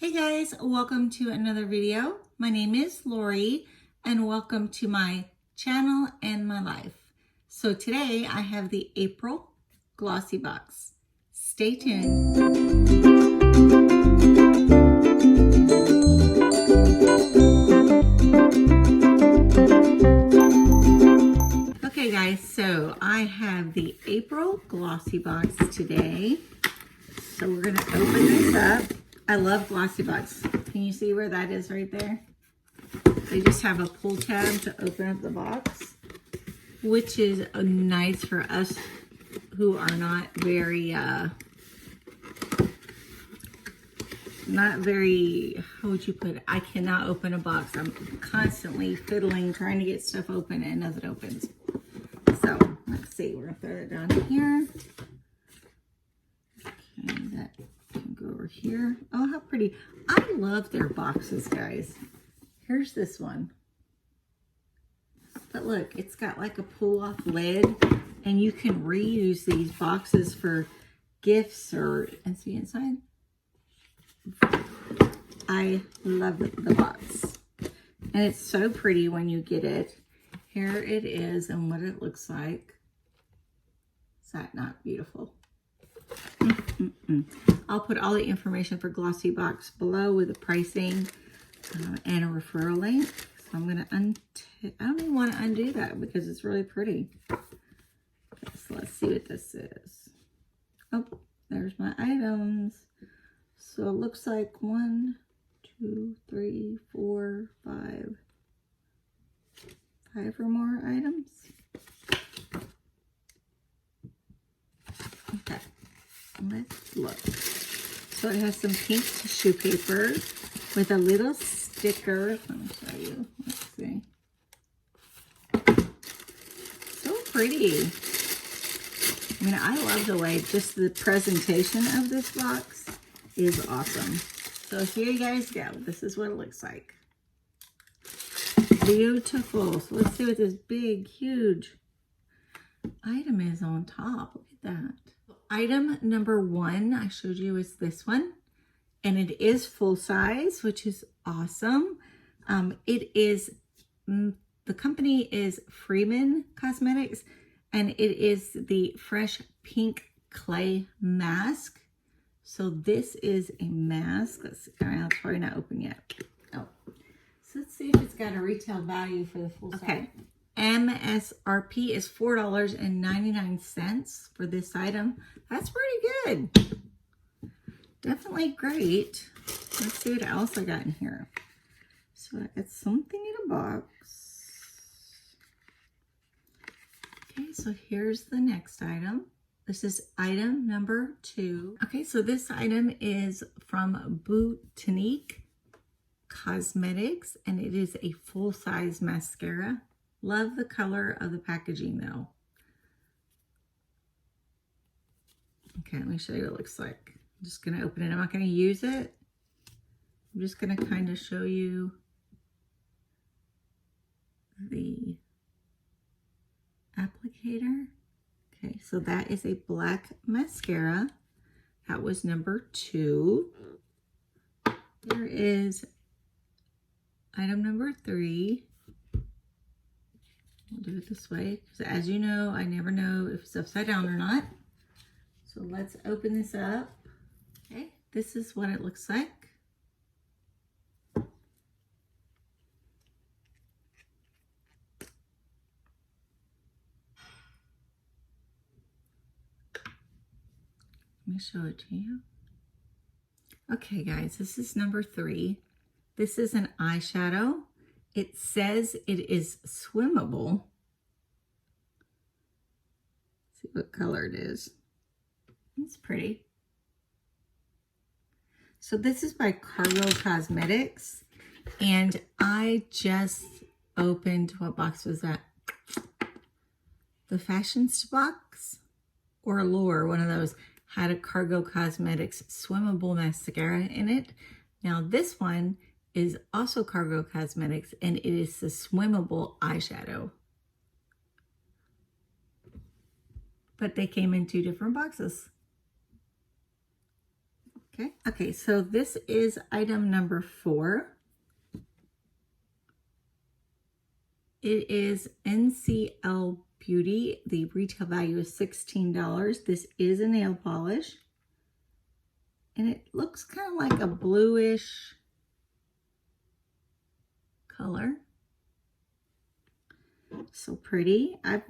Hey guys, welcome to another video. My name is Lori and welcome to my channel and my life. So today I have the April Glossy Box. Stay tuned. Okay guys, so I have the April Glossy Box today. So we're gonna open this up. I love GLOSSYBOX. Can you see where that is right there? They just have a pull tab to open up the box, which is nice for us who are not very, how would you put it? I cannot open a box. I'm constantly fiddling, trying to get stuff open and nothing opens. So let's see, we're gonna throw that down here. Okay, that can go over here. Oh, how pretty. I love their boxes, guys. Here's this one. But look, it's got like a pull-off lid, and you can reuse these boxes for gifts and see inside. I love the box. And it's so pretty when you get it. Here it is and what it looks like. Is that not beautiful? I'll put all the information for GLOSSYBOX below with the pricing and a referral link. So I'm going to I don't even want to undo that because it's really pretty. Okay, so let's see what this is. Oh, there's my items. So it looks like 1, 2, 3, 4, 5 or more items. Okay. Let's look. So it has some pink tissue paper with a little sticker. Let me show you. Let's see. So pretty. I mean, I love the way just the presentation of this box is awesome. So here you guys go. This is what it looks like. Beautiful. So let's see what this big, huge item is on top. Look at that. Item number 1 I showed you is this one, and it is full size, which is awesome. It is, the company is Freeman Cosmetics, and it is the Fresh Pink Clay Mask. So this is a mask. Let's see, it's probably not open yet. Oh, so let's see if it's got a retail value for the full size. Okay. MSRP is $4.99 for this item. That's pretty good. Definitely great. Let's see what else I got in here. So I got something in a box. Okay, so here's the next item. This is item number 2. Okay, so this item is from Botanique Cosmetics, and it is a full-size mascara. Love the color of the packaging though. Okay, let me show you what it looks like. I'm just going to open it. I'm not going to use it. I'm just going to kind of show you the applicator. Okay, so that is a black mascara. That was number 2. There is item number 3. We'll do it this way, because as you know, I never know if it's upside down or not. So let's open this up. Okay, this is what it looks like. Let me show it to you. Okay, guys, this is number 3. This is an eyeshadow. It says it is swimmable. Let's see what color it is. It's pretty. So this is by Cargo Cosmetics. And I just opened, what box was that? The Fashions box or Allure, one of those, had a Cargo Cosmetics swimmable mascara in it. Now this one is also Cargo Cosmetics, and it is the swimmable eyeshadow. But they came in 2 different boxes. Okay, so this is item number 4. It is NCL Beauty. The retail value is $16. This is a nail polish. And it looks kind of like a bluish color. So pretty. I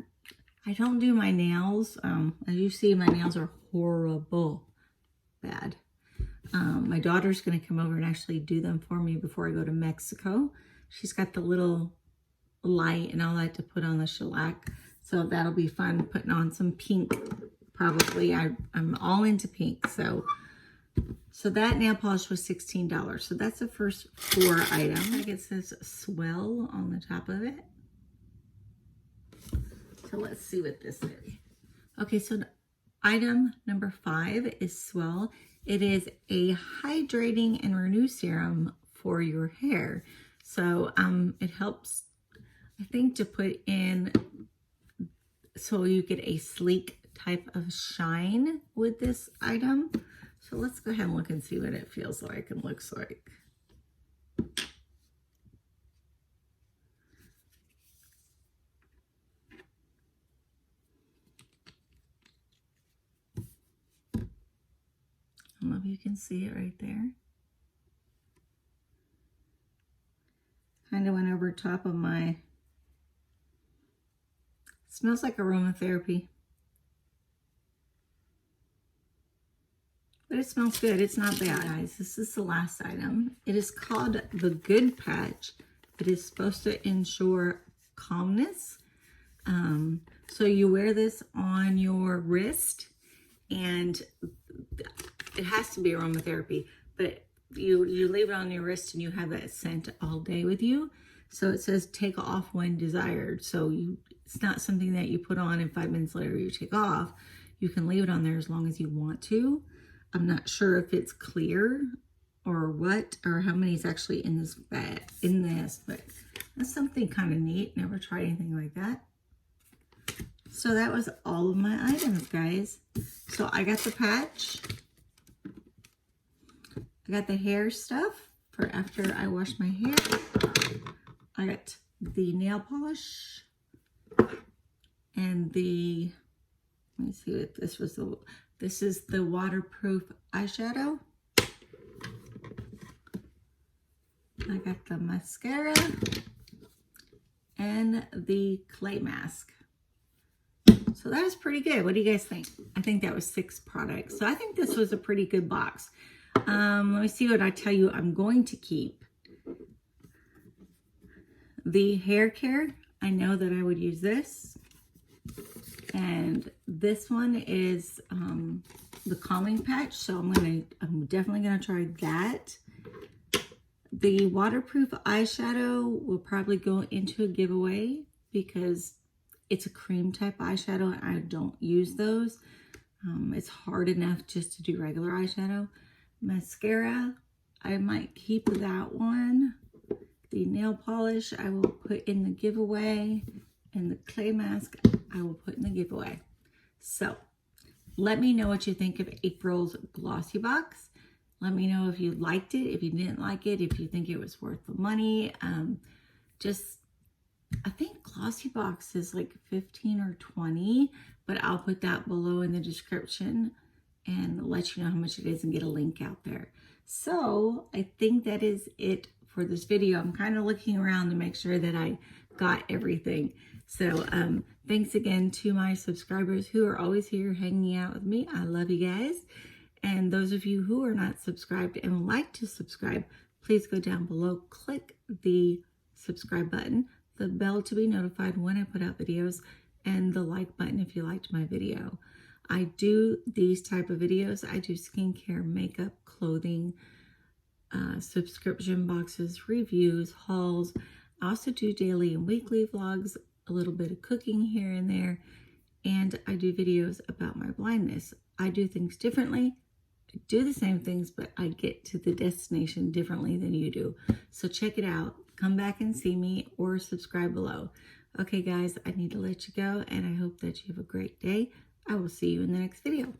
don't do my nails. As you see, my nails are horrible. Bad. My daughter's going to come over and actually do them for me before I go to Mexico. She's got the little light and all that to put on the shellac. So that'll be fun, putting on some pink probably. I'm all into pink. So that nail polish was $16. So that's the first 4 items. I think it says Swell on the top of it. So let's see what this is. Okay, so item number 5 is Swell. It is a hydrating and renew serum for your hair. So it helps, I think, to put in so you get a sleek type of shine with this item. So let's go ahead and look and see what it feels like and looks like. I don't know if you can see it right there. Kind of went over top of my, smells like aromatherapy. But it smells good. It's not bad, guys. This is the last item. It is called the Good Patch. It is supposed to ensure calmness. So you wear this on your wrist, and it has to be aromatherapy, but you leave it on your wrist and you have that scent all day with you. So it says take off when desired. So it's not something that you put on and 5 minutes later you take off. You can leave it on there as long as you want to. I'm not sure if it's clear or what, or how many is actually in this bag, but that's something kind of neat. Never tried anything like that. So that was all of my items, guys. So I got the patch. I got the hair stuff for after I wash my hair. I got the nail polish and the, let me see what this was. This is the waterproof eyeshadow. I got the mascara and the clay mask. So that was pretty good. What do you guys think? I think that was 6 products. So I think this was a pretty good box. Let me see what I tell you I'm going to keep. The hair care, I know that I would use this. And this one is the calming patch. So I'm definitely gonna try that. The waterproof eyeshadow will probably go into a giveaway because it's a cream type eyeshadow and I don't use those. It's hard enough just to do regular eyeshadow. Mascara, I might keep that one. The nail polish I will put in the giveaway, and the clay mask I will put in the giveaway. So let me know what you think of April's Glossy Box. Let me know if you liked it, if you didn't like it, if you think it was worth the money. I think Glossy Box is like 15 or 20, but I'll put that below in the description and let you know how much it is and get a link out there. So I think that is it for this video. I'm kind of looking around to make sure that I got everything. So thanks again to my subscribers who are always here hanging out with me. I love you guys. And those of you who are not subscribed and would like to subscribe, please go down below, click the subscribe button, the bell to be notified when I put out videos, and the like button if you liked my video. I do these type of videos. I do skincare, makeup, clothing, subscription boxes, reviews, hauls. I also do daily and weekly vlogs, a little bit of cooking here and there, and I do videos about my blindness. I do things differently. I do the same things, but I get to the destination differently than you do. So check it out. Come back and see me or subscribe below. Okay, guys, I need to let you go, and I hope that you have a great day. I will see you in the next video.